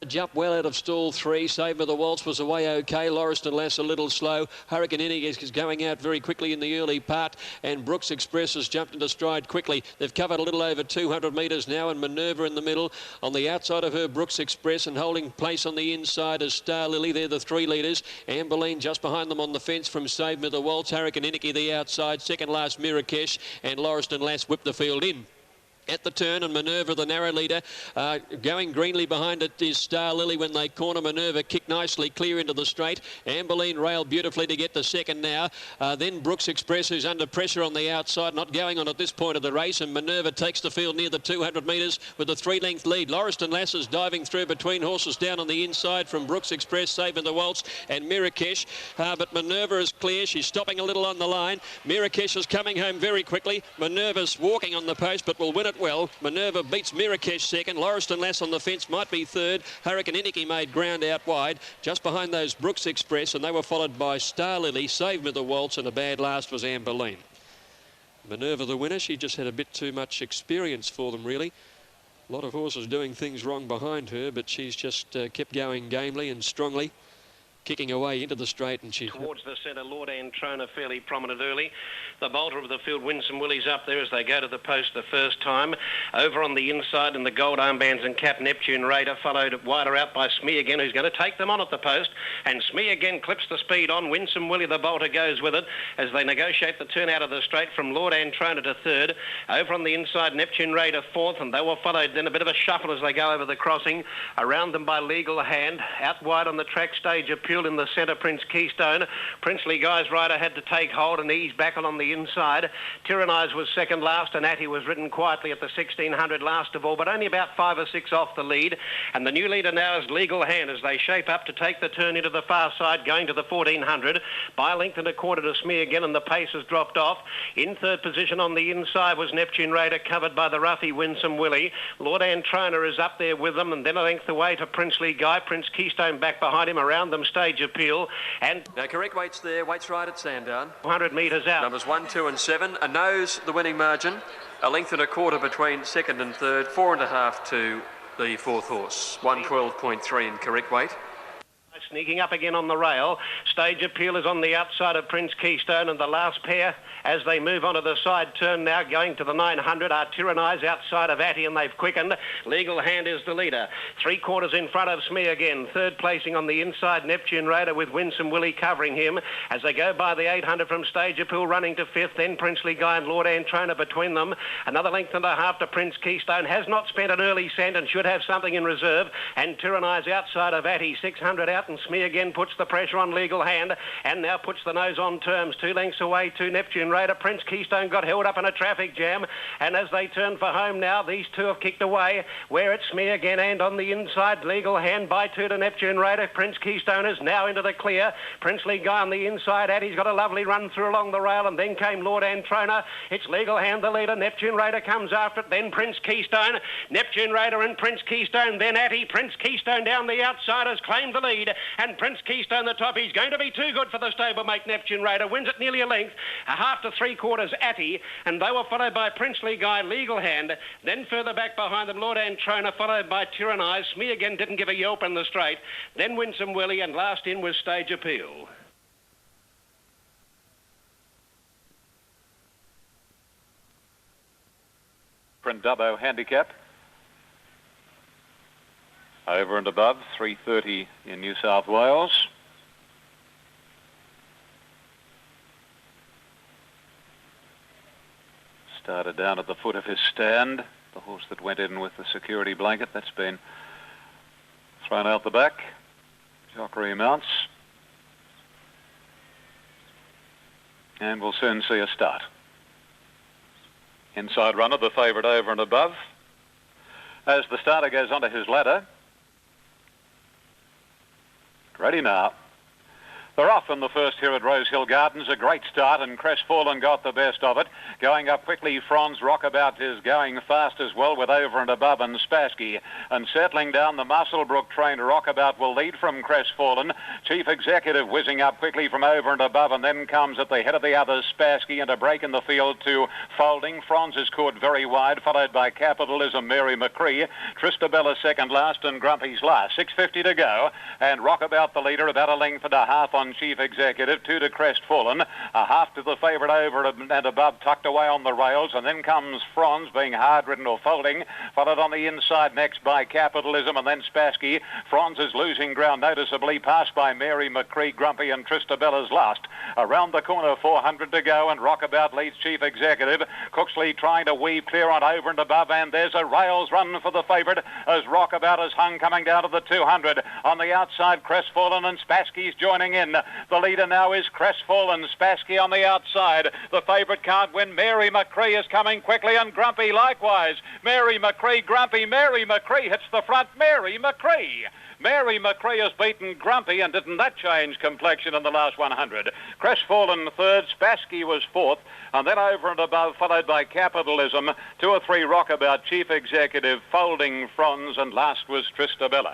Jump well out of stall 3. Save Me the Waltz was away okay. Lauriston Lass a little slow. Hurricane Guineas is going out very quickly in the early part, and Brooks Express has jumped into stride quickly. They've covered a little over 200 metres now, and Minerva in the middle. On the outside of her, Brooks Express, and holding place on the inside is Star Lily. They're the 3 leaders. Amberline just behind them on the fence from Save Me the Waltz. Hurricane Guineas the outside. Second last Mirakesh, and Lauriston Lass whipped the field in. At the turn, and Minerva, the narrow leader, going greenly behind it is Star Lily. When they corner, Minerva kicked nicely clear into the straight. Amberline railed beautifully to get to second now. Then Brooks Express, who's under pressure on the outside, not going on at this point of the race, and Minerva takes the field near the 200 metres with a 3-length lead. Lauriston Lass is diving through between horses down on the inside from Brooks Express, Saving the Waltz, and Mirakesh. But Minerva is clear. She's stopping a little on the line. Mirakesh is coming home very quickly. Minerva's walking on the post, but will win it well. Minerva beats Mirakesh second. Lauriston Lass on the fence might be third. Hurricane Guineas made ground out wide. Just behind those Brooks Express, and they were followed by Star Lily, Save Me the Waltz, and a bad last was Amberline. Minerva the winner. She just had a bit too much experience for them, really. A lot of horses doing things wrong behind her, but she's just kept going gamely and strongly, kicking away into the straight, and she towards the centre. Lord Antrona fairly prominent early. The bolter of the field, Winsome Willie's up there as they go to the post the first time. Over on the inside in the gold armbands and cap, Neptune Raider, followed wider out by Smee again, who's going to take them on at the post, and Smee again clips the speed on. Winsome Willie, the bolter, goes with it as they negotiate the turn out of the straight from Lord Antrona to third. Over on the inside, Neptune Raider fourth, and they were followed then a bit of a shuffle as they go over the crossing. Around them by Legal Hand. Out wide on the track, Stage Appeal in the centre, Prince Keystone. Princely Guy's rider had to take hold and ease back on the inside. Tyrannise was second last, and Atty was ridden quietly at the 1600 last of all, but only about 5 or 6 off the lead. And the new leader now is Legal Hand as they shape up to take the turn into the far side, going to the 1400. By a length and a quarter to Smee again, and the pace has dropped off. In third position on the inside was Neptune Raider, covered by the roughy Winsome Willie. Lord Antrona is up there with them, and then a length away to Princely Guy. Prince Keystone back behind him. Around them, Stage Appeal. And now correct weights there. Weights right at Sandown. 100 metres out. Numbers 1, 2 and 7. A nose the winning margin. A length and a quarter between second and third. 4.5 to the fourth horse. 112.3 in correct weight. Sneaking up again on the rail. Stage Appeal is on the outside of Prince Keystone, and the last pair as they move onto the side turn now going to the 900 are Tyrannise outside of Atty, and they've quickened. Legal Hand is the leader. 3/4 in front of Smee again. Third placing on the inside, Neptune Raider with Winsome Willie covering him as they go by the 800 from Stage Appeal running to fifth. Then Princely Guy and Lord Antrona between them. Another length and a half to Prince Keystone. Has not spent an early cent and should have something in reserve. And Tyrannise outside of Atty. 600 out, and Smee again puts the pressure on Legal Hand and now puts the nose on terms. 2 lengths away to Neptune Raider. Prince Keystone got held up in a traffic jam, and as they turn for home now, these two have kicked away. Where it's Smee again, and on the inside, Legal Hand by 2 to Neptune Raider. Prince Keystone is now into the clear. Princely Guy on the inside. Atty's got a lovely run through along the rail, and then came Lord Antrona. It's Legal Hand the leader. Neptune Raider comes after it. Then Prince Keystone. Neptune Raider and Prince Keystone. Then Atty. Prince Keystone down the outside has claimed the lead, and Prince Keystone the top. He's going to be too good for the stablemate. Neptune Raider wins it nearly a length. A half to 3/4 Atty, and they were followed by Princely Guy, Legal Hand. Then further back behind them, Lord Antrona, followed by Tyrannise. Smee again didn't give a yelp in the straight. Then Winsome Willie, and last in was Stage Appeal. Dubbo handicap. Over and above, 3:30 in New South Wales. Started down at the foot of his stand. The horse that went in with the security blanket, that's been thrown out the back. Jockey mounts. And we'll soon see a start. Inside runner, the favourite Over and Above. As the starter goes onto his ladder. Ready now. They're off in the first here at Rosehill Gardens. A great start, and Crestfallen got the best of it. Going up quickly, Franz Rockabout is going fast as well with Over and Above and Spassky. And settling down, the Musselbrook trained Rockabout will lead from Crestfallen. Chief Executive whizzing up quickly from Over and Above, and then comes at the head of the others Spassky, and a break in the field to Folding. Franz is caught very wide, followed by Capitalism, Mary McCree. Tristabella second last, and Grumpy's last. 6:50 to go, and Rockabout the leader, about a length and a half on Chief Executive, 2 to Crestfallen, a half to the favourite Over and Above, tucked away on the rails, and then comes Franz being hard-ridden or Folding, followed on the inside next by Capitalism, and then Spassky. Franz is losing ground noticeably, passed by Mary McCree, Grumpy, and Tristabella's last. Around the corner, 400 to go, and Rockabout leads Chief Executive. Cooksley trying to weave clear on Over and Above, and there's a rails run for the favourite as Rockabout is hung coming down to the 200. On the outside, Crestfallen and Spassky's joining in. The leader now is Crestfallen, Spassky on the outside. The favourite can't win. Mary McCree is coming quickly, and Grumpy likewise. Mary McCree, Grumpy. Mary McCree hits the front. Mary McCree. Mary McCree has beaten Grumpy, and didn't that change complexion in the last 100? Crestfallen third, Spassky was fourth, and then Over and Above, followed by Capitalism, 2 or 3 Rockabout, Chief Executive, Folding, Franz, and last was Tristabella.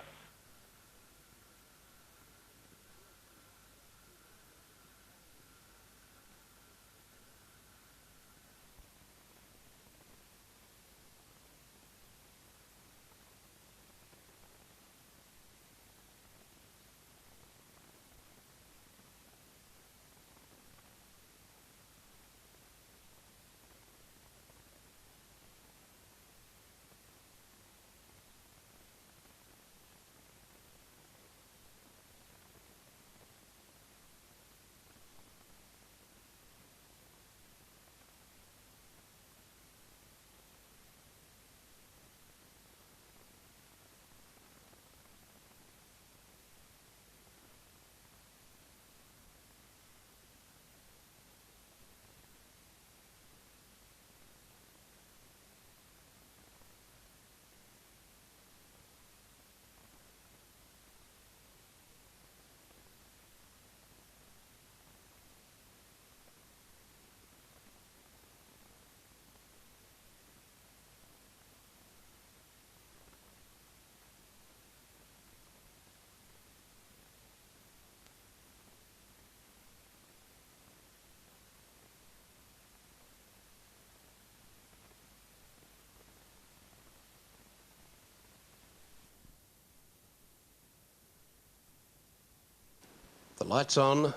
The lights on,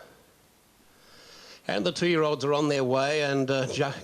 and the 2-year-olds are on their way, and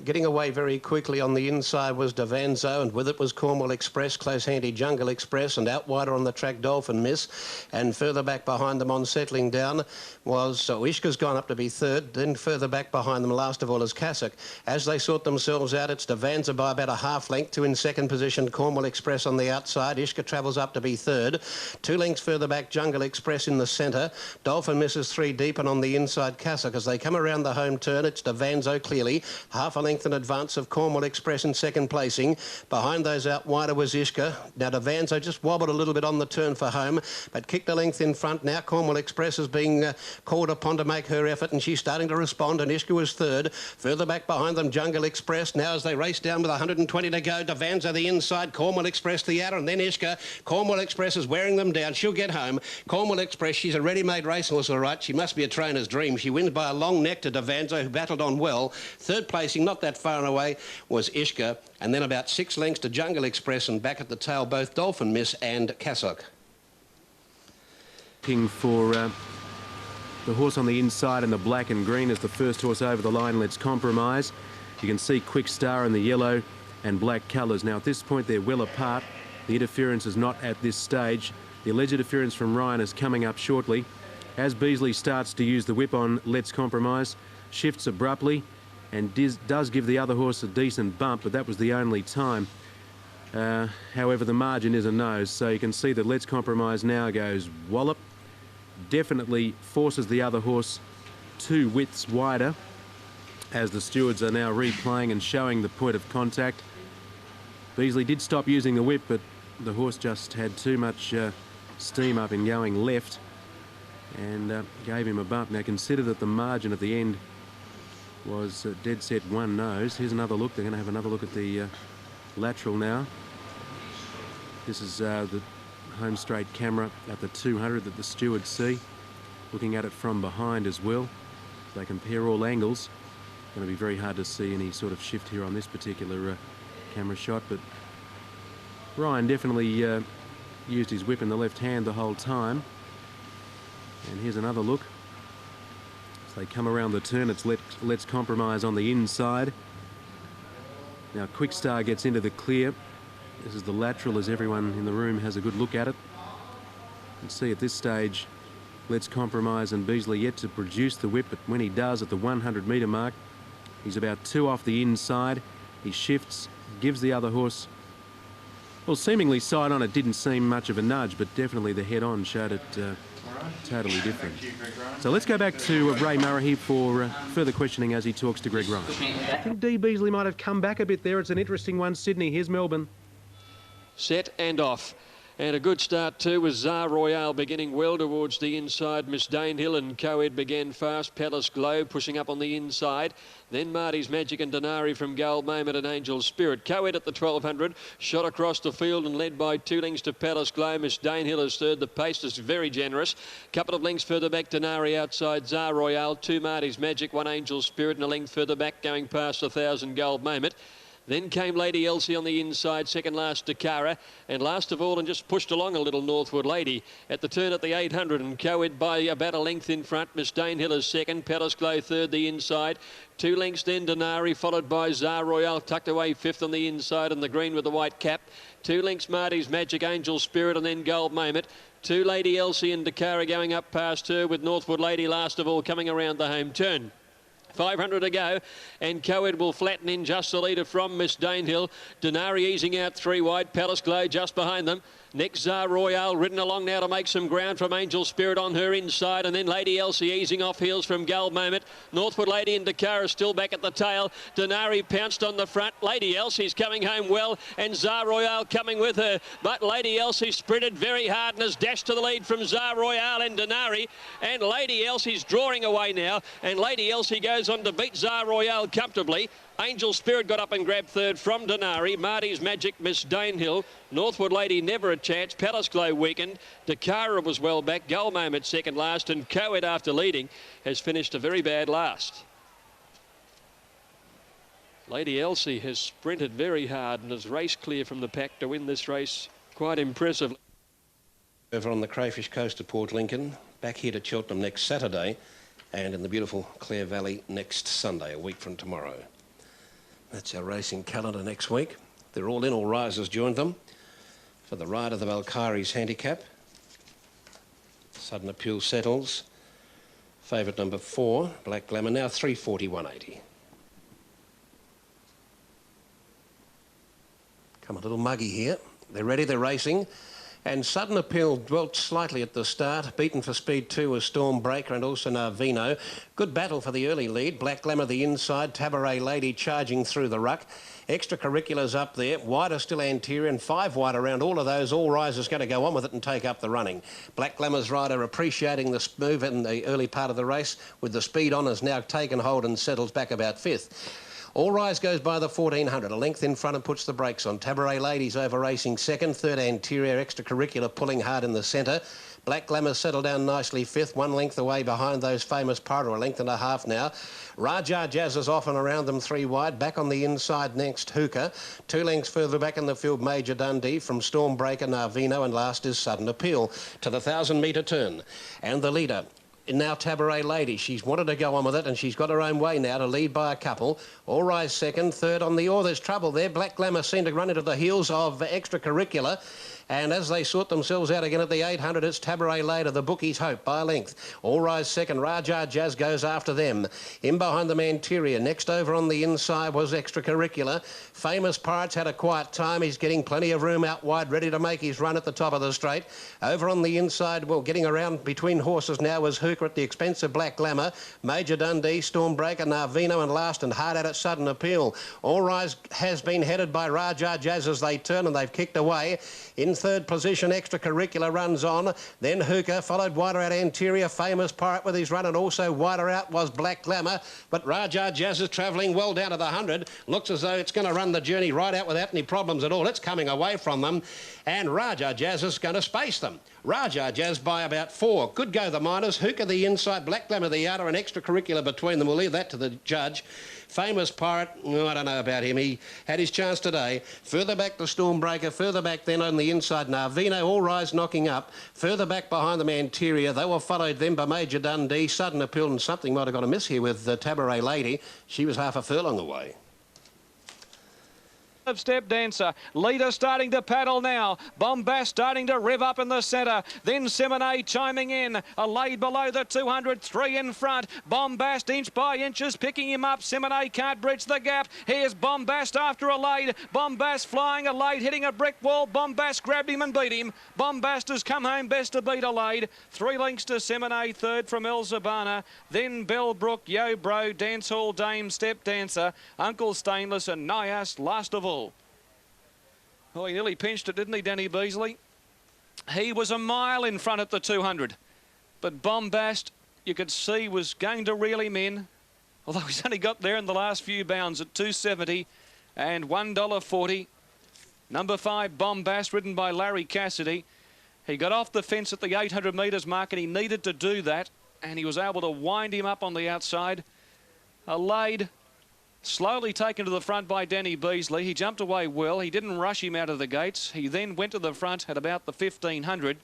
getting away very quickly on the inside was Davanzo, and with it was Cornwall Express, close handy Jungle Express, and out wider on the track Dolphin Miss, and further back behind them on settling down was Ishka's gone up to be third, then further back behind them last of all is Cassock. As they sort themselves out, it's Davanzo by about a half length, 2 in second position, Cornwall Express on the outside. Ishka travels up to be third, 2 lengths further back Jungle Express in the centre, Dolphin Miss is 3 deep, and on the inside Cassock. As they come around the home turn, it's Davanzo clearly, half a length in advance of Cornwall Express in second placing. Behind those out wider was Ishka. Now Davanzo just wobbled a little bit on the turn for home, but kicked a length in front. Now Cornwall Express is being called upon to make her effort, and she's starting to respond, and Ishka was third. Further back behind them Jungle Express. Now as they race down with 120 to go, Davanzo the inside, Cornwall Express the outer, and then Ishka. Cornwall Express is wearing them down. She'll get home. Cornwall Express, she's a ready-made racehorse, all right. She must be a trainer's dream. She wins by a long neck to Davanzo, who battled on well. Third placing, not that far away, was Ishka, and then about 6 lengths to Jungle Express, and back at the tail both Dolphin Miss and Cassock. Looking for the horse on the inside, and the black and green is the first horse over the line. Let's Compromise. You can see Quick Star in the yellow and black colours. Now at this point they're well apart. The interference is not at this stage. The alleged interference from Ryan is coming up shortly. As Beasley starts to use the whip on Let's Compromise, shifts abruptly and does give the other horse a decent bump, but that was the only time. However, the margin is a nose, so you can see that Let's Compromise now goes wallop. Definitely forces the other horse 2 widths wider, as the stewards are now replaying and showing the point of contact. Beasley did stop using the whip, but the horse just had too much steam up in going left. and gave him a bump. Now consider that the margin at the end was dead set one nose. Here's another look. They're going to have another look at the lateral now. This is the home straight camera at the 200 that the stewards see, looking at it from behind as well. They compare all angles. It's going to be very hard to see any sort of shift here on this particular camera shot, but Ryan definitely used his whip in the left hand the whole time. And here's another look. As they come around the turn, it's Let's Compromise on the inside. Now Quick Star gets into the clear. This is the lateral as everyone in the room has a good look at it. You can see at this stage Let's Compromise and Beasley yet to produce the whip, but when he does at the 100 metre mark, he's about 2 off the inside. He shifts, gives the other horse, well, seemingly side on. It didn't seem much of a nudge, but definitely the head on showed it totally different. So let's go back to Ray Murray here for further questioning as he talks to Greg Ryan. I think D. Beasley might have come back a bit there. It's an interesting one, Sydney. Here's Melbourne. Set and off. And a good start too was Zar Royale beginning well towards the inside. Miss Danehill and Coed began fast. Palace Glow pushing up on the inside. Then Marty's Magic and Denari from Gold Moment and Angel Spirit. Coed at the 1200, shot across the field and led by 2 lengths to Palace Glow. Miss Danehill is third. The pace is very generous. Couple of lengths further back, Denari outside Zar Royale. 2 Marty's Magic, 1 Angel Spirit, and a length further back going past 1,000 Gold Moment. Then came Lady Elsie on the inside, second last Dakara, and last of all, and just pushed along a little, Northwood Lady at the turn at the 800, and Coed by about a length in front. Miss Danehill is second, Palace Glow third the inside. 2 lengths then Denari, followed by Zar Royale, tucked away fifth on the inside, and the green with the white cap. 2 lengths Marty's Magic, Angel Spirit, and then Gold Moment. 2 Lady Elsie and Dakara going up past her, with Northwood Lady last of all coming around the home turn. 500 to go, and Coed will flatten in just the leader from Miss Danehill. Denari easing out 3 wide, Palace Glow just behind them. Next Zar Royale ridden along now to make some ground from Angel Spirit on her inside, and then Lady Elsie easing off heels from Gold Moment. Northwood Lady and Dakara still back at the tail. Denari pounced on the front. Lady Elsie's coming home well, and Zar Royale coming with her, but Lady Elsie sprinted very hard and has dashed to the lead from Zar Royale and Denari, and Lady Elsie's drawing away now, and Lady Elsie goes on to beat Zar Royale comfortably. Angel Spirit got up and grabbed third from Denari. Marty's Magic, Miss Danehill. Northwood Lady never a chance. Palace Glow weakened. Dakara was well back. Gold Moment second last, and Coed after leading has finished a very bad last. Lady Elsie has sprinted very hard and has raced clear from the pack to win this race quite impressively. Over on the Crayfish Coast of Port Lincoln, back here to Cheltenham next Saturday, and in the beautiful Clare Valley next Sunday, a week from tomorrow. That's our racing calendar next week. They're all in. All risers joined them for the ride of the Valkyries handicap. Sudden Appeal settles. Favourite number 4, Black Glamour, now 340-180. Come a little muggy here. They're ready, they're racing. And Sudden Appeal dwelt slightly at the start. Beaten for speed 2 was Stormbreaker and also Narvino. Good battle for the early lead. Black Glamour the inside. Tabaret Lady charging through the ruck. Extracurriculars up there. Wider still Anterior, and 5 wide around all of those. All Risers going to go on with it and take up the running. Black Glamour's rider appreciating the move in the early part of the race, with the speed on has now taken hold and settles back about 5th. All Rise goes by the 1400, a length in front and puts the brakes on. Tabaret Ladies over racing second, third Anterior, Extracurricular pulling hard in the centre. Black Glamour settled down nicely 5th, 1 length away behind those famous Pirate, a length and a half now. Raja Jazz is off and around them 3 wide. Back on the inside next, Hookah. 2 lengths further back in the field, Major Dundee from Stormbreaker, Narvino, and last is Sudden Appeal to the 1,000-metre turn. And the leader, now Tabaret Lady. She's wanted to go on with it, and she's got her own way now to lead by a couple. All Rise second, third on the there's trouble there. Black Glamour seemed to run into the heels of Extracurricular, and as they sort themselves out again at the 800, it's Tabaret Lady, the bookies' hope, by a length. All Rise second, Raja Jazz goes after them. In behind them, Anterior. Next over on the inside was Extracurricular. Famous Pirates had a quiet time. He's getting plenty of room out wide, ready to make his run at the top of the straight. Over on the inside, well, getting around between horses now was Hooker at the expense of Black Glamour. Major Dundee, Stormbreaker, Narvino, and last and hard at it, Sudden Appeal. All Rise has been headed by Raja Jazz as they turn, and they've kicked away. In In third position, Extracurricular runs on. Then Hooker, followed wider out Anterior, Famous Pirate with his run, and also wider out was Black Glamour. But Raja Jazz is travelling well down to the 100. Looks as though it's going to run the journey right out without any problems at all. It's coming away from them, and Raja Jazz is going to space them. Raja Jazz by about 4. Good go the Miners. Hooker the inside, Black Glamour the outer, and Extracurricular between them. We'll leave that to the judge. Famous Pirate, I don't know about him. He had his chance today. Further back the Stormbreaker, further back then on the inside Narvino, All Rise knocking up. Further back behind them Anterior. They were followed then by Major Dundee, Sudden Appeal, and something might have got a miss here with Tabaret Lady. She was half a furlong away. Of Step Dancer. Leader starting to paddle now. Bombast starting to rev up in the centre. Then Seminay chiming in. A laid below the 200, 3 in front. Bombast inch by inches picking him up. Seminay can't bridge the gap. Here's Bombast after a laid. Bombast flying a laid, hitting a brick wall. Bombast grabbed him and beat him. Bombast has come home best to beat a laid. 3 lengths to Seminay, third from El Zabana. Then Bellbrook, Yo Bro, Dance Hall Dame, Step Dancer, Uncle Stainless and Nias last of all. Oh, he nearly pinched it, didn't he, Danny Beasley? He was a mile in front at the 200. But Bombast, you could see, was going to reel him in. Although he's only got there in the last few bounds at $2.70 and $1.40. Number 5, Bombast, ridden by Larry Cassidy. He got off the fence at the 800 metres mark, and he needed to do that. And he was able to wind him up on the outside. A laid, slowly taken to the front by Danny Beasley. He jumped away well. He didn't rush him out of the gates. He then went to the front at about the 1500.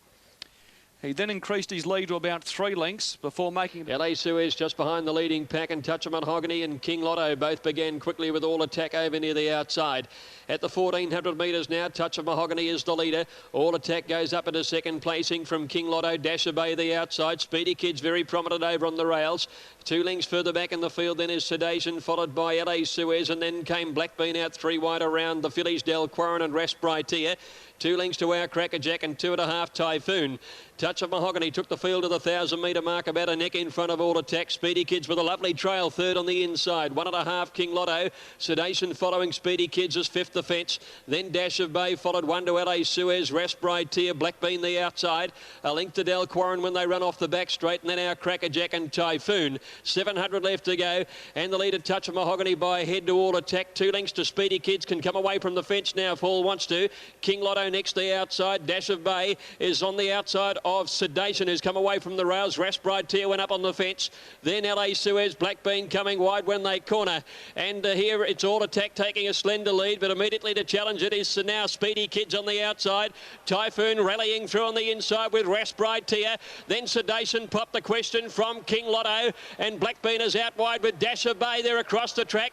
He then increased his lead to about 3 lengths before making... LA Suez just behind the leading pack, and Touch of Mahogany and King Lotto both began quickly with All Attack over near the outside. At the 1400 metres now, Touch of Mahogany is the leader. All Attack goes up into second placing from King Lotto. Dasher Bay the outside. Speedy Kid's very prominent over on the rails. 2 lengths further back in the field then is Sedation, followed by LA Suez, and then came Blackbean out 3 wide around the fillies Del Quarren and Rasbrightia. 2 lengths to Our Crackerjack and 2.5 Typhoon. Touch of Mahogany took the field to the 1,000-metre mark, about a neck in front of All Attack. Speedy Kids with a lovely trail, third on the inside. 1.5 King Lotto. Sedation following Speedy Kids as fifth defence. Then Dash of Bay followed 1 to LA Suez. Rasbrightia, Blackbean the outside. A length to Del Quarren when they run off the back straight, and then Our Crackerjack and Typhoon. 700 left to go, and the leader Touch of Mahogany by a head to All Attack. 2 lengths to Speedy Kids, can come away from the fence now if Hall wants to. King Lotto next the outside. Dash of Bay is on the outside of Sedation, who's come away from the rails. Rasbrightia went up on the fence. Then LA Suez, Blackbean coming wide when they corner. And here it's All Attack taking a slender lead, but immediately to challenge it is now Speedy Kids on the outside. Typhoon rallying through on the inside with Rasbrightia. Then Sedation popped the question from King Lotto, and Blackbean is out wide with Dash of Bay there across the track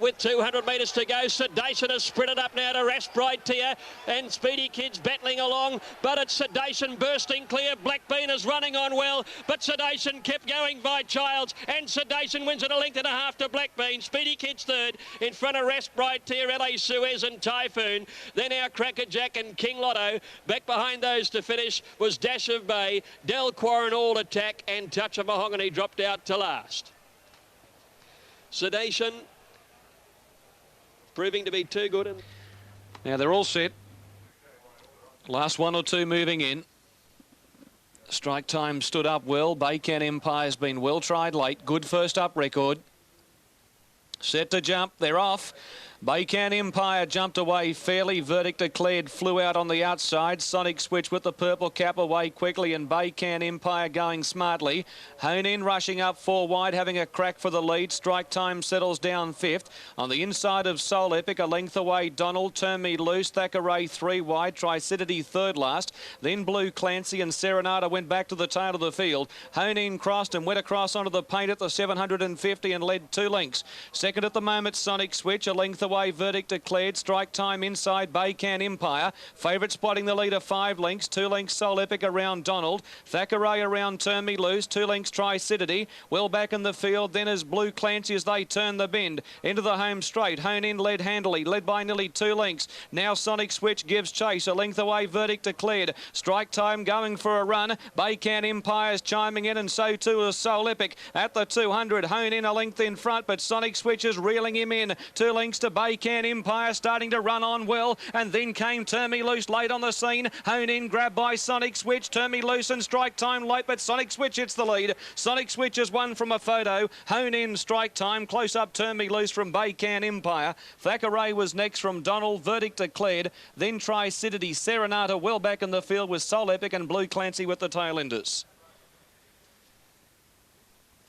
with 200 metres to go. Sedation has sprinted up now to Rasbrightia, and Speedy Kids battling along, but it's Sedation bursting clear. Blackbean is running on well, but Sedation kept going by Childs, and Sedation wins at a length and a half to Blackbean. Speedy Kids third in front of Rasbrightia, LA Suez and Typhoon. Then Our Crackerjack and King Lotto. Back behind those to finish was Dash of Bay, Del Quarren, All Attack, and Touch of Mahogany dropped out to last. Sedation proving to be too good. And now they're all set. Last 1 or 2 moving in. Strike Time stood up well. Baycan Empire's been well tried late. Good first up record. Set to jump. They're off. Baycan Empire jumped away fairly. Verdict declared, flew out on the outside. Sonic Switch with the purple cap away quickly, and Baycan Empire going smartly. Hone In rushing up 4 wide, having a crack for the lead. Strike Time settles down 5th. On the inside of Soul Epic, a length away, Donald, Turn Me Loose, Thackeray 3 wide, Tricidity 3rd last. Then Blue Clancy and Serenata went back to the tail of the field. Hone In crossed and went across onto the paint at the 750 and led 2 lengths. Second at the moment, Sonic Switch, a length away. Verdict declared. Strike Time inside Baycan Empire. Favourite spotting the leader 5 lengths. 2 lengths Soul Epic around Donald. Thackeray around Turn Me Loose. 2 lengths Tricidity. Well back in the field then is Blue Clancy as they turn the bend into the home straight. Hone In led handily, led by nearly 2 lengths. Now Sonic Switch gives chase. A length away. Verdict declared. Strike Time going for a run. Baycan Empire's chiming in, and so too is Soul Epic at the 200. Hone In a length in front, but Sonic Switch is reeling him in. 2 lengths to Baycan Empire starting to run on well, and then came Turn Me Loose late on the scene. Hone In, grabbed by Sonic Switch. Turn Me Loose and Strike Time late, but Sonic Switch hits the lead. Sonic Switch has won from a photo. Hone In, Strike Time, close up Turn Me Loose from Baycan Empire. Thackeray was next from Donald, Verdict Declared. Then Tri-City, Serenata well back in the field with Soul Epic and Blue Clancy with the tail enders.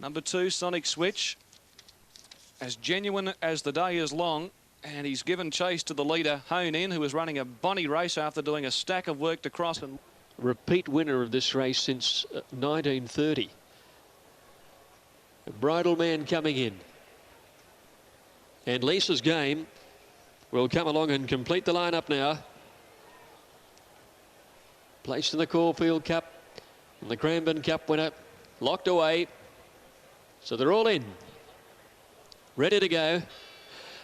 Number 2, Sonic Switch, as genuine as the day is long, and he's given chase to the leader, Hone In, who was running a bonny race after doing a stack of work to cross. And repeat winner of this race since 1930. A Bridal Man coming in. And Lisa's Game will come along and complete the lineup now. Placed in the Caulfield Cup, and the Cranbourne Cup winner locked away. So they're all in, ready to go,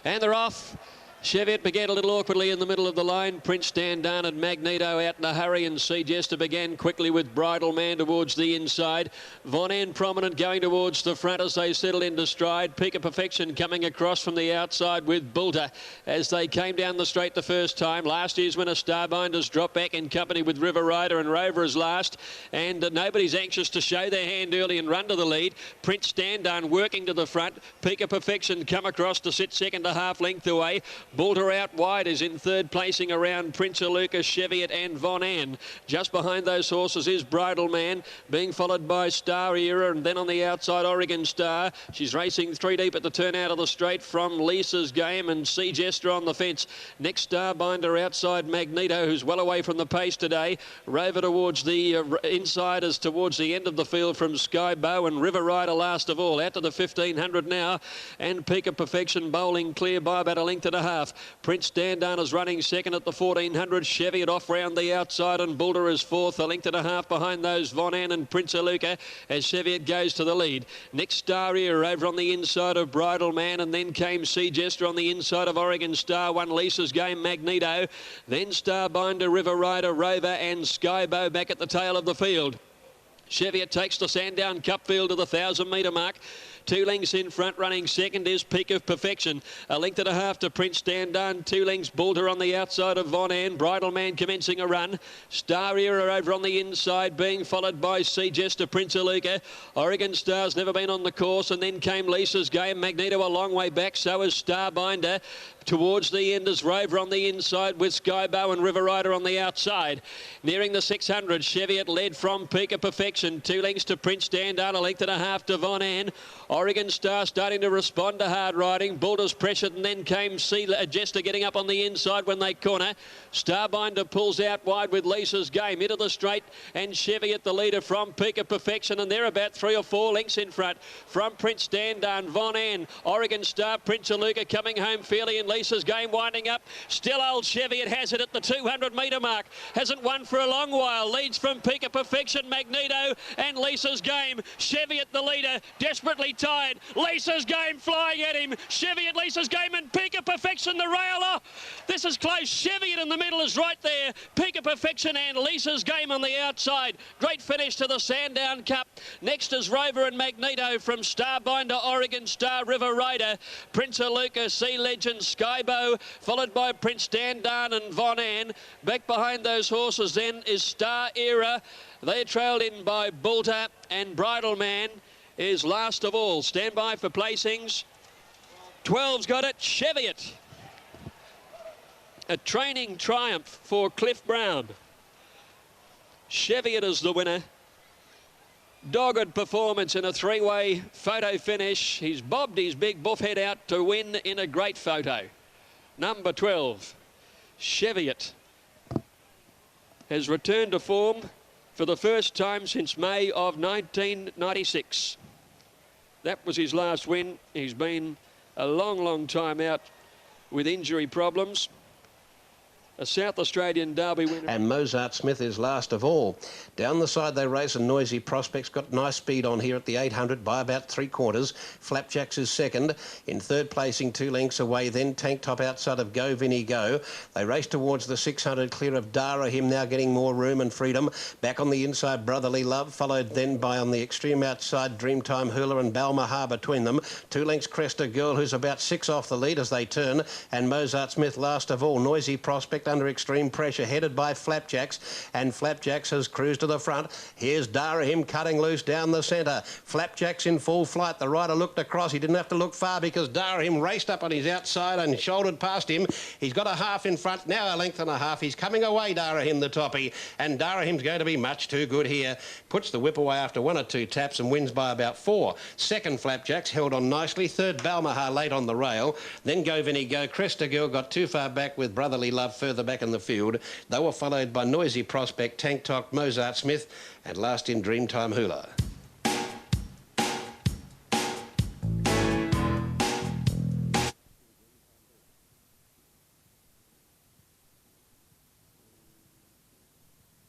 and they're off. Cheviot began a little awkwardly in the middle of the line. Prince Sandown and Magneto out in a hurry, and Sea Jester began quickly with Bridal Man towards the inside. Von N prominent going towards the front as they settle into stride. Peak of Perfection coming across from the outside with Bulter as they came down the straight the first time. Last year's winner Starbinder's dropped back in company with River Rider, and Rover is last, and nobody's anxious to show their hand early and run to the lead. Prince Sandown working to the front. Peak of Perfection come across to sit second a half length away. Bulter out wide is in third, placing around Prince Lucas, Cheviot and Von Ann. Just behind those horses is Bridal Man, being followed by Star Era, and then on the outside Oregon Star. She's racing 3 deep at the turn out of the straight from Lisa's Game, and Sea Jester on the fence. Next Starbinder outside Magneto, who's well away from the pace today. Rover towards the insiders towards the end of the field from Skybow, and River Rider last of all. Out to the 1500 now, and Peak of Perfection bowling clear by about a length and a half. Prince Sandown is running second at the 1400. Cheviot off round the outside, and Bulter is fourth, a length and a half behind those Von Ann and Prince Luca as Cheviot goes to the lead. Next Star Era over on the inside of Bridal Man, and then came Sea Jester on the inside of Oregon Star. Won Lisa's Game, Magneto, then Starbinder, River Rider, Rover and Skybow back at the tail of the field. Cheviot takes the Sandown Cup field to the 1,000-metre mark. 2 lengths in front, running second is Peak of Perfection. A length and a half to Prince Sandown. 2 lengths Bulter on the outside of Von Ann. Bridal Man commencing a run. Star Era over on the inside, being followed by Sea Jester, Prince Luca. Oregon Star's never been on the course, and then came Lisa's Game. Magneto a long way back, so is Starbinder. Towards the end is Rover on the inside with Skybow and River Rider on the outside. Nearing the 600, Cheviot led from Peak of Perfection. 2 lengths to Prince Sandown, a length and a half to Von Ann. Oregon Star starting to respond to hard riding. Bulter's pressured, and then came Sea Jester getting up on the inside when they corner. Starbinder pulls out wide with Lisa's Game into the straight, and Cheviot the leader from Peak of Perfection, and they're about 3 or 4 lengths in front from Prince Sandown, Von Ann, Oregon Star, Prince Luca coming home fairly, and Lisa's Game winding up. Still old Cheviot has it at the 200-metre mark. Hasn't won for a long while. Leads from Peak of Perfection, Magneto and Lisa's Game. Cheviot the leader, desperately tied. Lisa's Game flying at him. Cheviot, Lisa's Game and Peak of Perfection the rail. Oh, this is close. Cheviot in the middle is right there. Peak of Perfection and Lisa's Game on the outside. Great finish to the Sandown Cup. Next is Rover and Magneto from Starbinder, Oregon Star, River Rider, Prince Luca, Sea Legend, Skybow, followed by Prince Sandown and Von Ann. Back behind those horses then is Star Era. They're trailed in by Bulter, and Bridal Man is last of all. Stand by for placings. 12's got it, Cheviot. A training triumph for Cliff Brown. Cheviot is the winner. Dogged performance in a 3-way photo finish. He's bobbed his big buff head out to win in a great photo. Number 12, Cheviot, has returned to form for the first time since May of 1996. That was his last win. He's been a long, long time out with injury problems. a South Australian Derby winner. And Mozart Smith is last of all. Down the side they race, and Noisy Prospect's got nice speed on here at the 800 by about 3/4. Flapjacks is second. In third placing 2 lengths away, then Tank Top outside of Go Vinny Go. They race towards the 600 clear of Dara Him, now getting more room and freedom. Back on the inside, Brotherly Love, followed then by on the extreme outside Dreamtime Hula and Balmaha between them. 2 lengths Cresta Girl, who's about 6 off the lead as they turn, and Mozart Smith last of all. Noisy Prospect under extreme pressure, headed by Flapjacks, and Flapjacks has cruised to the front. Here's Dara Him cutting loose down the centre. Flapjacks in full flight. The rider looked across. He didn't have to look far because Dara Him raced up on his outside and shouldered past him. He's got a half in front, now a length and a half. He's coming away, Dara Him, the toppy, and Dara Him's going to be much too good here. Puts the whip away after 1 or 2 taps and wins by about 4. Second, Flapjacks held on nicely. Third, Balmaha late on the rail. Then Go Vinny Go. Cresta Girl got too far back with Brotherly Love further back in the field. They were followed by Noisy Prospect, Tank Top, Mozart Smith, and last in Dreamtime Hula.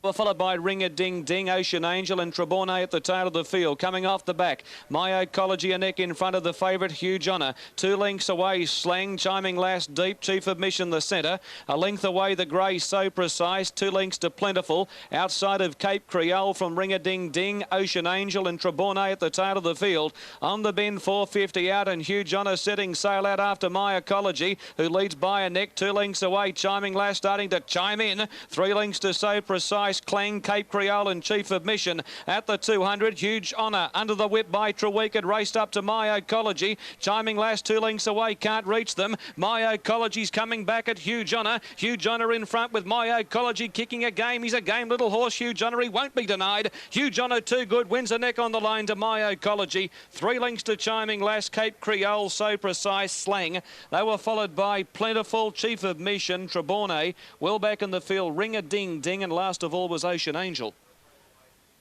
Well, followed by Ring a Ding Ding, Ocean Angel and Trebonne at the tail of the field. Coming off the back, My Ecology a neck in front of the favourite, Huge Honour. 2 lengths away, Slang, Chiming Lass Deep, Chief of Mission the centre. A length away, the grey So Precise. 2 lengths to Plentiful. Outside of Cape Creole from Ring a Ding Ding, Ocean Angel and Trebonne at the tail of the field. On the bend, 450 out, and Huge Honour setting sail out after My Ecology, who leads by a neck. 2 lengths away, Chiming Lass starting to chime in. 3 lengths to So Precise. Clang, Cape Creole and Chief of Mission at the 200. Huge Honour under the whip by Treweek. It raced up to My Ecology. Chiming Lass 2 lengths away, can't reach them. My Ecology's coming back at Huge Honour. Huge Honour in front with My Ecology kicking a game. He's a game little horse, Huge Honour. He won't be denied. Huge Honour too good. Wins a neck on the line to My Ecology. 3 lengths to Chiming Lass, Cape Creole, So Precise, Slang. They were followed by Plentiful, Chief of Mission, Trebonne. Well back in the field, Ring a Ding Ding, and last of all was Ocean Angel.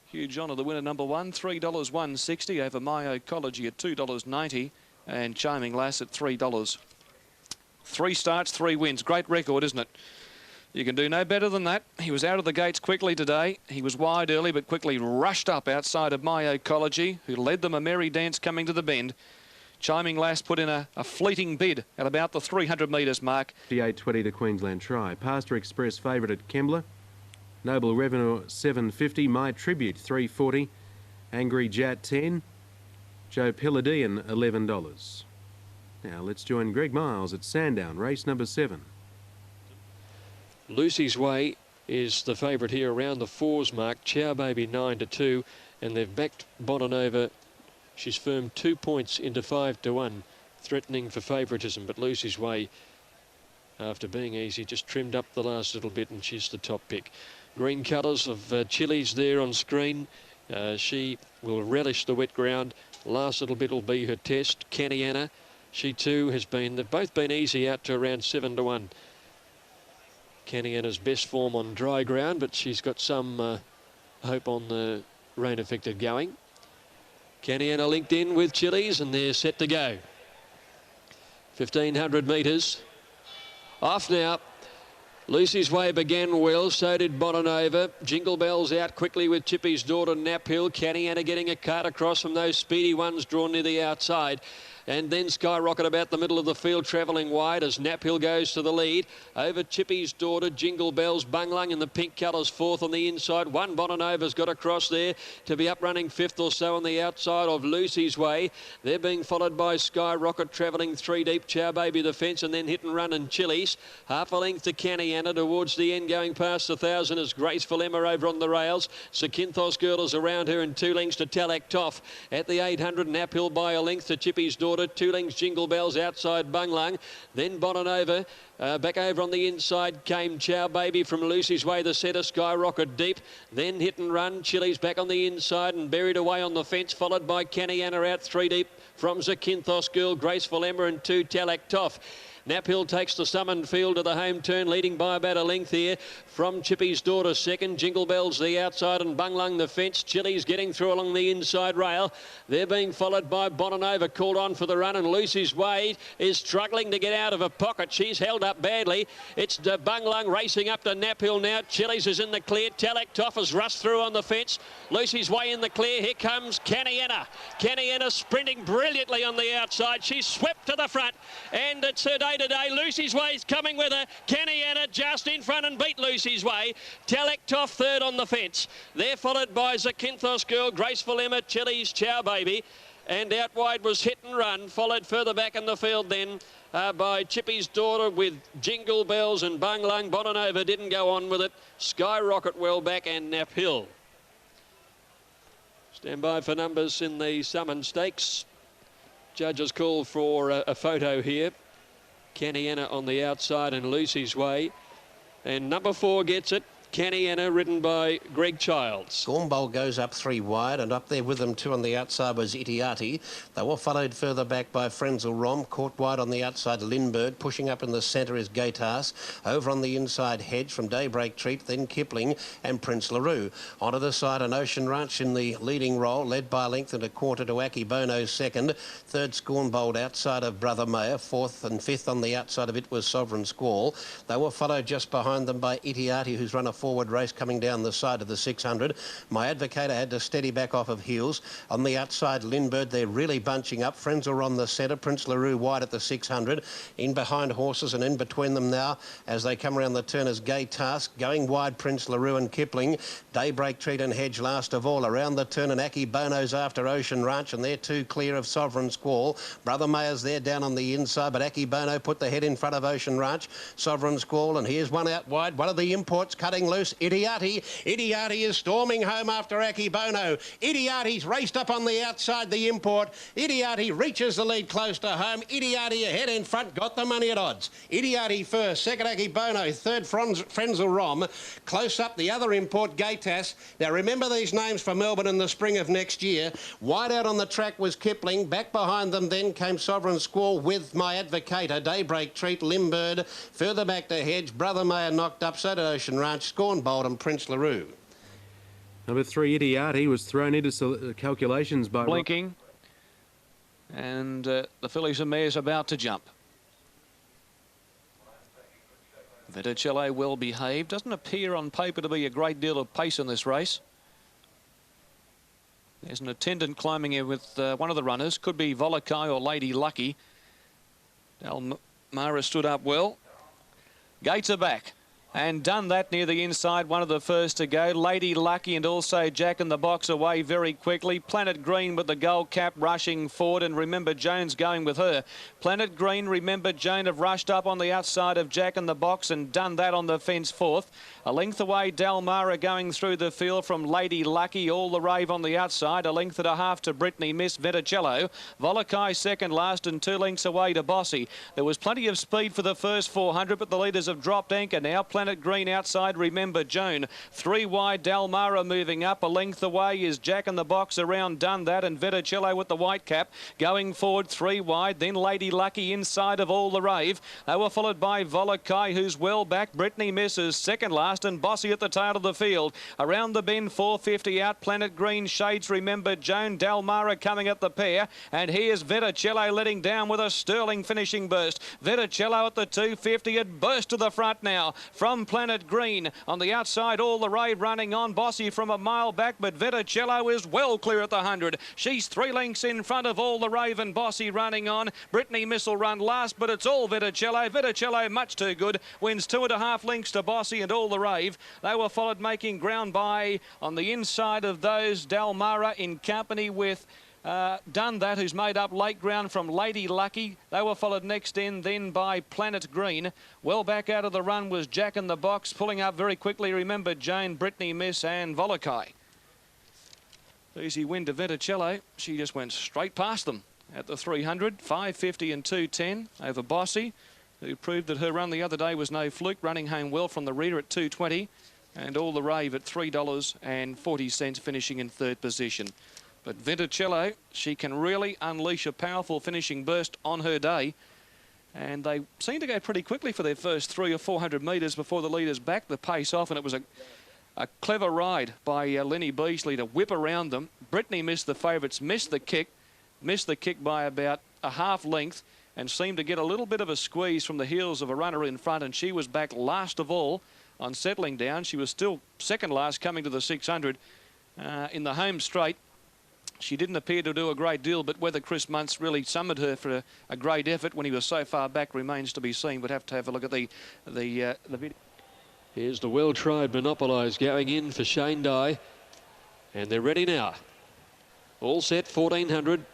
Huge Honour, the winner, number 1, $3.160 over My Ecology at $2.90, and Chiming Lass at $3. 3 starts, 3 wins. Great record, isn't it? You can do no better than that. He was out of the gates quickly today. He was wide early, but quickly rushed up outside of My Ecology, who led them a merry dance coming to the bend. Chiming Lass put in a fleeting bid at about the 300 metres mark. 58.20 to Queensland Try. Pastor Express favourite at Kembla. Noble Revenue $7.50, My Tribute $3.40, Angry Jat $10, Joe Pilladian $11. Now let's join Greg Miles at Sandown, race number 7. Lucy's Way is the favourite here around the 4s mark. Chow Baby 9-2, and they've backed Bonanova. She's firmed 2 points into 5-1, threatening for favouritism, but Lucy's Way, after being easy, just trimmed up the last little bit, and she's the top pick. Green colours of Chili's there on screen. She will relish the wet ground. Last little bit will be her test. Caniana, she too has been, they've both been easy out to around 7-1. Caniana's best form on dry ground, but she's got some hope on the rain affected going. Caniana linked in with Chili's, and they're set to go. 1,500 metres. Off now. Lucy's Way began well, so did Bonanova. Jingle Bells out quickly with Chippy's Daughter, Nap Hill. Caniana getting a cart across from those speedy ones drawn near the outside. And then Skyrocket about the middle of the field, travelling wide as Nap Hill goes to the lead. Over Chippy's Daughter, Jingle Bells, Bunglung in the pink colours, 4th on the inside. One Bonanova's got across there to be up running 5th or so on the outside of Lucy's Way. They're being followed by Skyrocket, travelling 3 deep. Chow Baby the fence, and then Hit and Run and Chili's. Half a length to Caniana towards the end, going past 1,000 as Graceful Emma over on the rails. Sakinthos Girl is around her, and 2 lengths to Talak Toff. At the 800, Nap Hill by a length to Chippy's Daughter. 2 lengths Jingle Bells outside Bunglung. Then Bonanova. Back over on the inside came Chow Baby from Lucy's Way, the setter. Skyrocket deep. Then Hit and Run. Chili's back on the inside and buried away on the fence, followed by Caniana out 3 deep from Zakinthos Girl, Graceful Emma and 2 Talak Toff. Nap Hill takes the summoned field to the home turn, leading by about a length here from Chippy's Daughter second. Jingle Bells the outside and Bunglung the fence. Chili's getting through along the inside rail. They're being followed by Bonanova, called on for the run, and Lucy's Way is struggling to get out of a pocket. She's held up up badly. It's Bunglung racing up to Nap Hill now. Chili's is in the clear. Talektoff has rushed through on the fence. Lucy's way in the clear. Here comes Caniana. Caniana sprinting brilliantly on the outside. She's swept to the front, and it's her day today. Lucy's Way's coming with her. Caniana just in front and beat Lucy's Way. Talektoff third on the fence. They're followed by Zakynthos Girl, Graceful Emma, Chili's Chow Baby. And out wide was Hit and Run, followed further back in the field then by Chippy's Daughter with Jingle Bells and Bunglung. Bonanova didn't go on with it. Skyrocket well back and Nap Hill. Stand by for numbers in the Summon Stakes. Judges call for a photo here. Caniana on the outside and Lucy's Way. And number 4 gets it. Caniana, ridden by Greg Childs. Gormbold goes up 3 wide, and up there with them 2 on the outside was Itiati. They were followed further back by Frenzel Rom. Caught wide on the outside, Lindbergh. Pushing up in the centre is Gatas. Over on the inside, Hedge from Daybreak Treat, then Kipling and Prince LaRue. Onto the side, an Ocean Ranch in the leading role, led by a length and a quarter to Aki Bono's second. Third, Scornbold outside of Brother Mayor. Fourth and fifth on the outside of it was Sovereign Squall. They were followed just behind them by Itiati, who's run a forward race coming down the side of the 600. My Advocator had to steady back off of heels. On the outside, Lindbergh, they're really bunching up. Frenzel on the centre, Prince LaRue wide at the 600. In behind Horses and in between them now as they come around the turn is Gay Task. Going wide, Prince LaRue and Kipling. Daybreak Treat and Hedge last of all. Around the turn and Aki Bono's after Ocean Ranch, and they're 2 clear of Sovereign Squall. Brother Mayor's there down on the inside, but Aki Bono put the head in front of Ocean Ranch. Sovereign Squall, and here's one out wide. One of the imports cutting loose. Itiati is storming home after Aki Bono. Itiati's raced up on the outside, the import. Itiati reaches the lead close to home. Itiati ahead in front, got the money at odds. Itiati first, second Aki Bono, third Frenzel Rom. Close up the other import, Gatas. Now remember these names for Melbourne in the spring of next year. Wide out on the track was Kipling. Back behind them then came Sovereign Squall with My Advocator, Daybreak Treat, Lindbergh. Further back to Hedge, Brother Mayor knocked up, so did Ocean Ranch, Scornbold and Prince LaRue. Number 3, Itiati, was thrown into calculations by... Blinking. And the fillies and mares about to jump. Viticello well behaved. Doesn't appear on paper to be a great deal of pace in this race. There's an attendant climbing in with one of the runners. Could be Volokai or Lady Lucky. Dalmara stood up well. Gates are back. And done that near the inside, one of the first to go. Lady Lucky and also Jack in the Box away very quickly. Planet Green with the gold cap rushing forward, and Remember Jones going with her. Planet Green, Remember Joan have rushed up on the outside of Jack in the Box and done that on the fence fourth. A length away, Dalmara going through the field from Lady Lucky. All the Rave on the outside. A length and a half to Brittany Miss Viticello. Volokai second last and 2 lengths away to Bossy. There was plenty of speed for the first 400, but the leaders have dropped anchor now. Planet Green outside, Remember Joan. 3 wide, Dalmara moving up. A length away is Jack in the Box around done that, and Viticello with the white cap. Going forward 3 wide, then Lady Lucky inside of All the Rave. They were followed by Volokai, who's well back. Brittany Misses second last, and Bossy at the tail of the field. Around the bend, 450 out. Planet Green shades Remember Joan. Dalmara coming at the pair, and here's Viticello letting down with a sterling finishing burst. Viticello at the 250. It burst to the front now from Planet Green. On the outside, All the Rave running on. Bossy from a mile back, but Viticello is well clear at the 100. She's 3 lengths in front of All the Rave and Bossy running on. Brittany Miss will run last, but it's all Viticello. Viticello much too good. Wins 2.5 lengths to Bossy and All the Rave. They were followed making ground by, on the inside of those, Dalmara in company with Done That, who's made up late ground from Lady Lucky. They were followed next in then by Planet Green. Well back out of the run was Jack in the Box, pulling up very quickly. Remember Jane, Brittany Miss and Volokai. Easy win to Viticello. She just went straight past them at the 300, 550 and 210 over Bossy, who proved that her run the other day was no fluke, running home well from the rear at 220, and All the Rave at $3.40, finishing in third position. But Viticello, she can really unleash a powerful finishing burst on her day, and they seem to go pretty quickly for their first 300 or 400 metres before the leaders back the pace off, and it was a clever ride by Lenny Beasley to whip around them. Brittany Missed, the favourites, missed the kick by about a half length, and seemed to get a little bit of a squeeze from the heels of a runner in front, and she was back last of all on Settling Down. She was still second last coming to the 600 in the home straight. She didn't appear to do a great deal, but whether Chris Muntz really summoned her for a great effort when he was so far back remains to be seen. We'd have to have a look at the video. Here's the well-tried Monopolise going in for Shane Dye. And they're ready now. All set, 1400.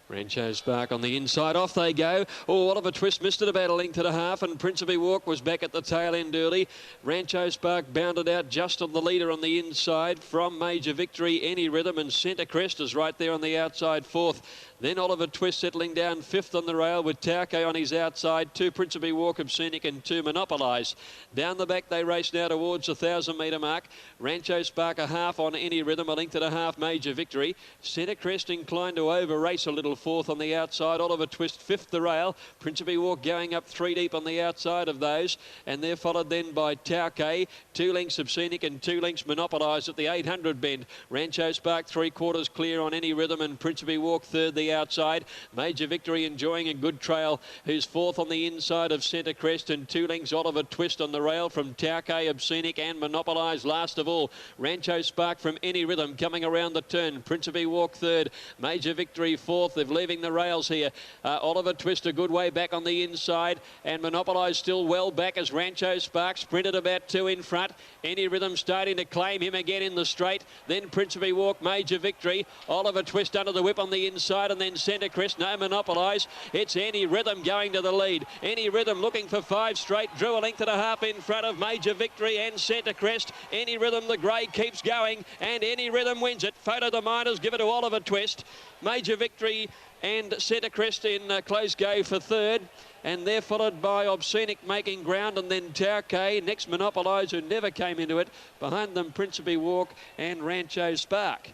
Rancho Spark on the inside. Off they go. Oh, Oliver Twist missed it about a length and a half, and Principe Walk was back at the tail end early. Rancho Spark bounded out just on the leader on the inside from Major Victory. Any Rhythm and Centre Crest is right there on the outside, fourth. Then Oliver Twist settling down fifth on the rail with Tauke on his outside. Two Principe Walk of Scenic and two Monopolise. Down the back they race now towards the 1,000-metre mark. Rancho Spark a half on Any Rhythm, a length and a half Major Victory. Centre Crest inclined to over race a little, fourth on the outside. Oliver Twist fifth the rail. Principe Walk going up three deep on the outside of those, and they're followed then by Tauke. 2 lengths of Scenic and 2 lengths Monopolise at the 800 bend. Rancho Spark 3/4 clear on Any Rhythm, and Principe Walk third the outside. Major Victory enjoying a good trail, who's fourth on the inside of Centre Crest, and 2 lengths Oliver Twist on the rail from Tauke, Obscenic and Monopolise last of all. Rancho Spark from Any Rhythm coming around the turn. Principe Walk third. Major Victory fourth. They're leaving the rails here. Oliver Twist a good way back on the inside, and Monopolise still well back as Rancho Spark sprinted about 2 in front. Any Rhythm starting to claim him again in the straight. Then Principe Walk, Major Victory. Oliver Twist under the whip on the inside, and then Centre Crest, no Monopolise. It's Any Rhythm going to the lead. Any Rhythm looking for 5 straight. Drew a length and a half in front of Major Victory and Centre Crest. Any Rhythm, the grey, keeps going, and Any Rhythm wins it. Photo the Miners give it to Oliver Twist. Major Victory and Centre Crest in close go for third, and they're followed by Obscenic making ground, and then Tauke. Next Monopolise, who never came into it. Behind them Principe Walk and Rancho Spark.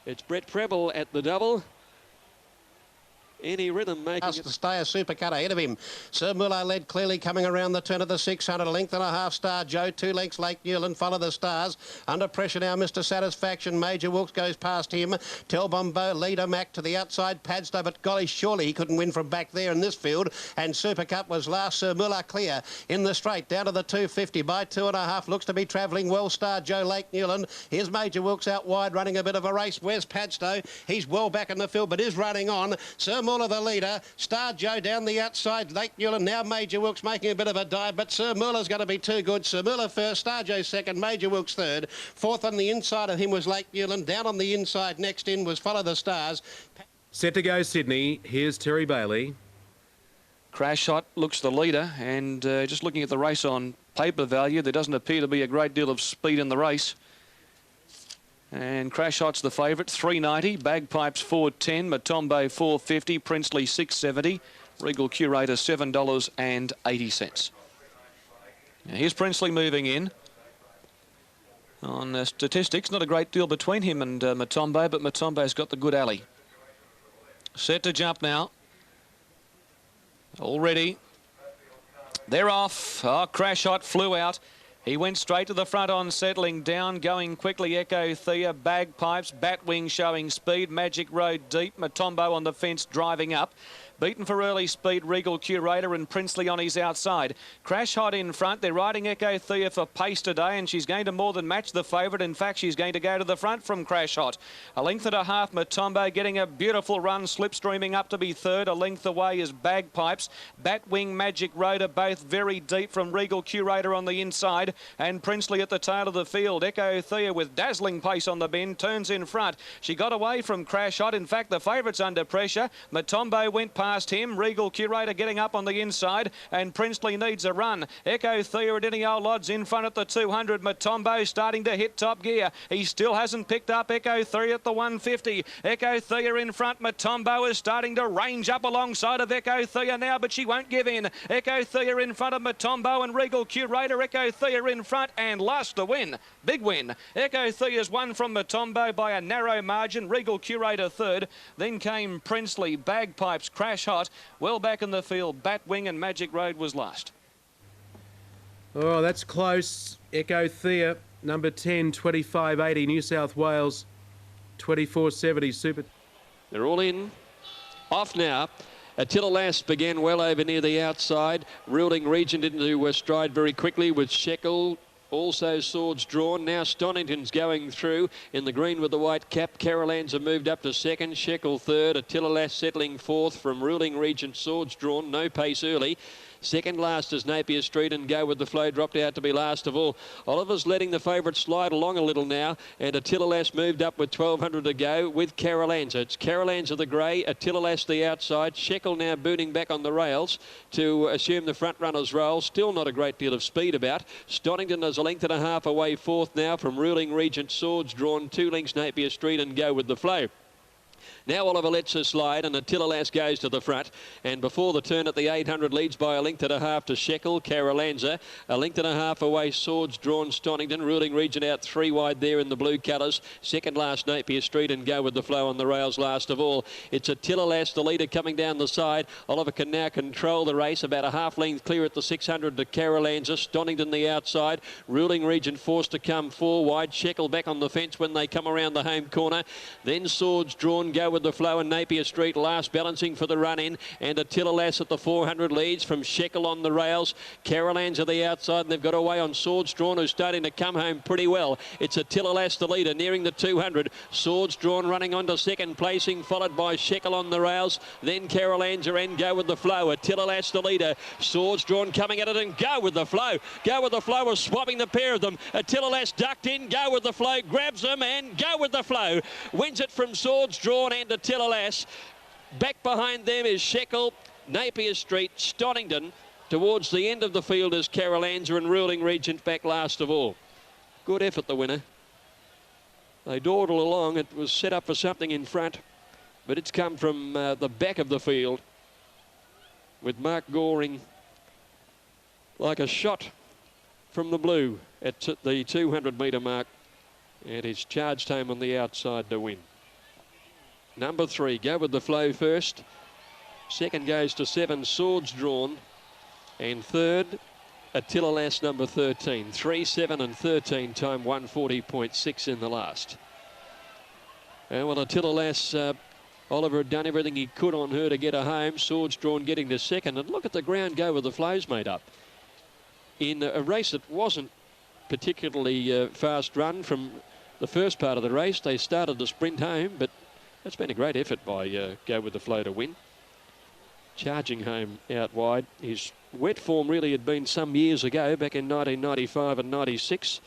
It's Brett Preble at the double. Any Rhythm making it. To stay a Supercut ahead of him. Sir Muller led clearly coming around the turn of the 600. A length and a half Star Joe. 2 lengths Lake Newland. Follow the Stars. Under pressure now Mr. Satisfaction. Major Wilkes goes past him. Telbombo, Leader Mac to the outside. Padstow, but golly, surely he couldn't win from back there in this field. And Supercut was last. Sir Muller clear in the straight. Down to the 250 by 2.5. Looks to be travelling well. Star Joe, Lake Newland. Here's Major Wilkes out wide running a bit of a race. Where's Padstow? He's well back in the field but is running on. Sir Muller the leader. Star Joe down the outside. Lake Newland now. Major Wilkes making a bit of a dive, but Sir Muller's going to be too good. Sir Muller first, Star Joe second, Major Wilkes third. Fourth on the inside of him was Lake Newland. Down on the inside next in was Follow the Stars. Set to go Sydney. Here's Terry Bailey. Crash Hot looks the leader, and just looking at the race on paper value, there doesn't appear to be a great deal of speed in the race. And Crash Hot's the favourite, 390. Bagpipes 410. Matombo 450. Princely 670. Regal Curator $7.80. Now here's Princely moving in. On statistics, not a great deal between him and Matombo, but Matombo's got the good alley. Set to jump now. All ready. They're off. Oh, Crash Hot flew out. He went straight to the front on Settling Down, going quickly. Echo Thea, Bagpipes, Batwing showing speed, Magic Road deep, Matombo on the fence driving up. Beaten for early speed, Regal Curator and Princely on his outside. Crash Hot in front. They're riding Echo Thea for pace today, and she's going to more than match the favourite. In fact, she's going to go to the front from Crash Hot. A length and a half, Matombo getting a beautiful run, slipstreaming up to be third. A length away is Bagpipes. Batwing, Magic Road are both very deep from Regal Curator on the inside, and Princely at the tail of the field. Echo Thea with dazzling pace on the bend turns in front. She got away from Crash Hot. In fact, the favourite's under pressure. Matombo went past him. Regal Curator getting up on the inside, and Princely needs a run. Echo Thea at any old odds in front at the 200. Matombo starting to hit top gear. He still hasn't picked up Echo Thea at the 150. Echo Thea in front. Matombo is starting to range up alongside of Echo Thea now, but she won't give in. Echo Thea in front of Matombo and Regal Curator. Echo Thea in front, and last to win. Big win. Echo Thea's won from Matombo by a narrow margin. Regal Curator third. Then came Princely, Bagpipes, Crash Hot. Well back in the field, Batwing and Magic Road was last. Oh, that's close. Echo Thea, number 10, 25.80, New South Wales, 24.70, Super. They're all in. Off now. Attila Lass began well over near the outside. Ruling Regent into stride very quickly with Shekel. Also Swords Drawn. Now Stonington's going through in the green with the white cap. Carolanza moved up to second. Shekel third. Attila Lass settling fourth from Ruling Regent. Swords Drawn. No pace early. Second last is Napier Street and Go with the Flow dropped out to be last of all. Oliver's letting the favourite slide along a little now, and Attila Lass moved up with 1200 to go with Carolanza. It's Carolanza the grey, Attila Lass the outside. Shekel now booting back on the rails to assume the front runner's role. Still not a great deal of speed about. Stonington is a length and a half away fourth now from Ruling Regent. Swords Drawn, 2 lengths Napier Street and Go with the Flow. Now Oliver lets her slide and Attila Lass goes to the front, and before the turn at the 800 leads by a length and a half to Shekel. Carolanza a length and a half away. Swords Drawn, Stonington. Ruling Regent out 3 wide there in the blue colours. Second last Napier Street and Go with the Flow on the rails last of all. It's Attila Lass the leader coming down the side. Oliver can now control the race, about a half length clear at the 600 to Carolanza. Stonington the outside. Ruling Regent forced to come 4 wide. Shekel back on the fence when they come around the home corner. Then Swords Drawn, Go with the Flow and Napier Street last balancing for the run-in, and Attila Lass at the 400 leads from Shekel on the rails. Carolanza the outside, and they've got away on Swords Drawn, who's starting to come home pretty well. It's Attila Lass the leader nearing the 200. Swords Drawn running on to second placing, followed by Shekel on the rails, then Carolanza and Go with the Flow. Attila Lass the leader. Swords Drawn coming at it and Go with the Flow. Go with the Flow was swapping the pair of them. Attila Lass ducked in, Go with the Flow grabs them and Go with the Flow wins it from Swords Drawn and Attila Lass. Back behind them is Shekel, Napier Street, Stonington. Towards the end of the field is Carolanza and Ruling Regent back last of all. Good effort, the winner. They dawdle along. It was set up for something in front, but it's come from the back of the field with Mark Goring like a shot from the blue at the 200 metre mark, and he's charged home on the outside to win. Number 3, Go with the Flow first. Second goes to 7, Swords Drawn. And third, Attila Lass, number 13. 3, 7 and 13, time 140.6 in the last. Well, Attila Lass, Oliver had done everything he could on her to get her home. Swords Drawn getting to second. And look at the ground Go with the Flow's made up. In a race that wasn't particularly fast run from the first part of the race. They started to sprint home, but that's been a great effort by Go with the Flow to win. Charging home out wide. His wet form really had been some years ago, back in 1995 and 96.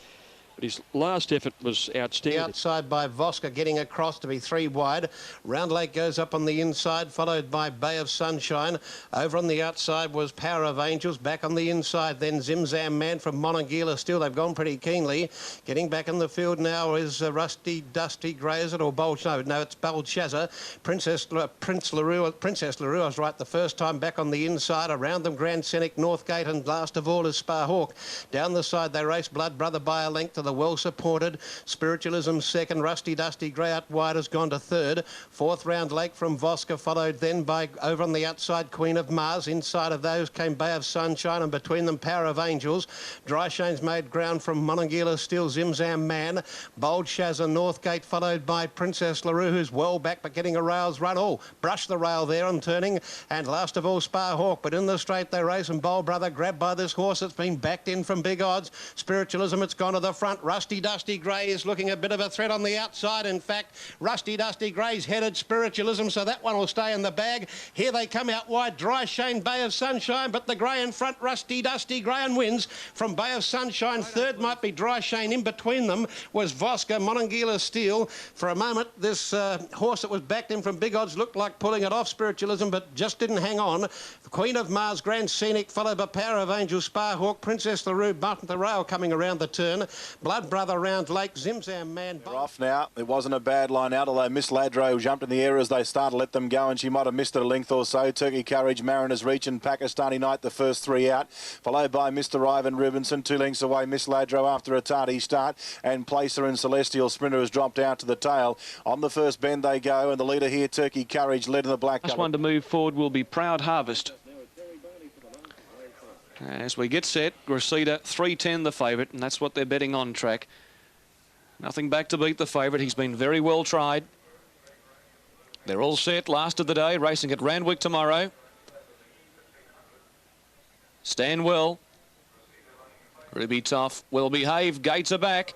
But his last effort was outstanding. Outside by Voska, getting across to be 3 wide. Round Lake goes up on the inside, followed by Bay of Sunshine. Over on the outside was Power of Angels. Back on the inside, then Zimzam Man from Monongahela. Still, they've gone pretty keenly. Getting back in the field now is Rusty Dusty Grey, is it, or Bold? No, it's Bold Shazza. Princess LaRue, I was right the first time. Back on the inside. Around them, Grand Scenic, Northgate, and last of all is Spa Hawk. Down the side, they race Blood Brother by a length to the well-supported. Spiritualism second. Rusty Dusty Grey out wide has gone to third. Fourth, Round Lake from Voska, followed then by, over on the outside, Queen of Mars. Inside of those came Bay of Sunshine, and between them, Power of Angels. Dry Shane's made ground from Monongahela, still Zimzam Man. Bold Shazza, Northgate, followed by Princess LaRue, who's well back but getting a rails run. Oh, brushed the rail there on turning. And last of all, Spa Hawk. But in the straight, they race, and Bold Brother grabbed by this horse that's been backed in from big odds. Spiritualism, it's gone to the front. Rusty Dusty Grey is looking a bit of a threat on the outside. In fact, Rusty Dusty Grey's headed Spiritualism, so that one will stay in the bag. Here they come out wide. Dry Shane, Bay of Sunshine, but the grey in front, Rusty Dusty Grey, and wins from Bay of Sunshine. Third might be Dry Shane. In between them was Voska, Monongahela Steel. For a moment, this horse that was backed in from big odds looked like pulling it off, Spiritualism, but just didn't hang on. The Queen of Mars, Grand Scenic, followed by Power of Angels, Spa Hawk, Princess LaRue, buttoned the rail coming around the turn. Blood Brother Round Lake, Zimzam Man. They're off now. It wasn't a bad line out, although Miss Ladro jumped in the air as they started to let them go, and she might have missed it a length or so. Turkey Courage, Mariners Reach and Pakistani Night, the first 3 out, followed by Mr. Ivan Rubinson, 2 lengths away. Miss Ladro after a tardy start, and Placer and Celestial Sprinter has dropped out to the tail. On the first bend they go, and the leader here, Turkey Courage, led in the black. Last one to move forward will be Proud Harvest. As we get set, Gracida 3.10 the favourite, and that's what they're betting on track. Nothing back to beat the favourite. He's been very well tried. They're all set. Last of the day, racing at Randwick tomorrow. Stand well. Ruby Toff will behave. Gates are back.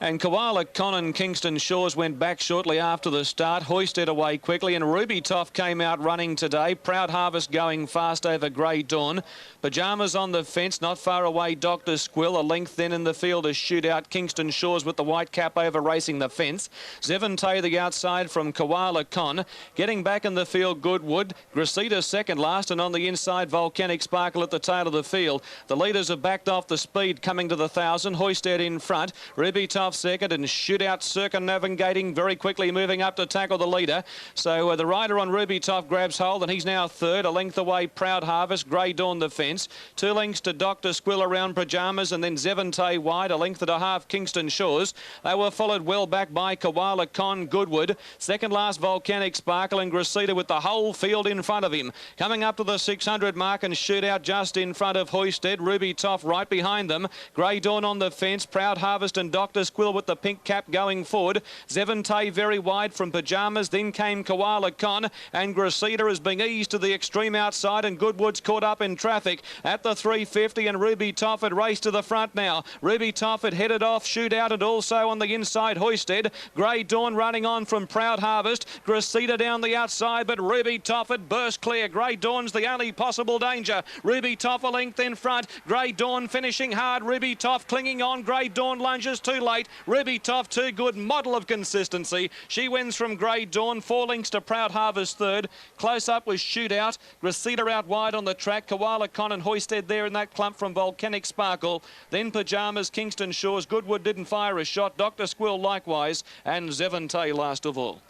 And Koala Con and Kingston Shores went back shortly after the start. Hoisted away quickly, and Ruby Toff came out running today. Proud Harvest going fast over Grey Dawn. Pyjamas on the fence, not far away. Dr. Squill, a length then in the field, a shootout. Kingston Shores with the white cap over racing the fence. Zevante the outside from Koala Con. Getting back in the field, Goodwood. Gracita second last, and on the inside, Volcanic Sparkle at the tail of the field. The leaders have backed off the speed coming to the 1,000. Hoisted in front. Ruby Toff second, and Shootout circumnavigating very quickly, moving up to tackle the leader. So the rider on Ruby Toff grabs hold, and he's now third. A length away, Proud Harvest. Grey Dawn the fence. 2 lengths to Dr. Squill around Pyjamas, and then Zevante wide. A length and a half, Kingston Shores. They were followed well back by Koala Con, Goodwood. Second last, Volcanic Sparkle, and Gracita with the whole field in front of him. Coming up to the 600 mark, and Shootout just in front of Hoisted. Ruby Toff right behind them. Grey Dawn on the fence. Proud Harvest and Dr. Squill with the pink cap going forward. Zevante very wide from Pyjamas. Then came Koala Con, and Gracita is being eased to the extreme outside, and Goodwood's caught up in traffic at the 350, and Ruby Toff had raced to the front now. Ruby Toff had headed off Shootout, and also on the inside Hoisted. Grey Dawn running on from Proud Harvest. Gracita down the outside, but Ruby Toff had burst clear. Grey Dawn's the only possible danger. Ruby Toff a length in front. Grey Dawn finishing hard. Ruby Toff clinging on. Grey Dawn lunges too late. Ruby Toff, too good, model of consistency. She wins from Grey Dawn. 4 lengths to Proud Harvest third. Close up was Shootout. Gracita out wide on the track. Koala Con and Hoisted there in that clump from Volcanic Sparkle. Then Pyjamas, Kingston Shores. Goodwood didn't fire a shot. Dr. Squill likewise. And Zevante last of all.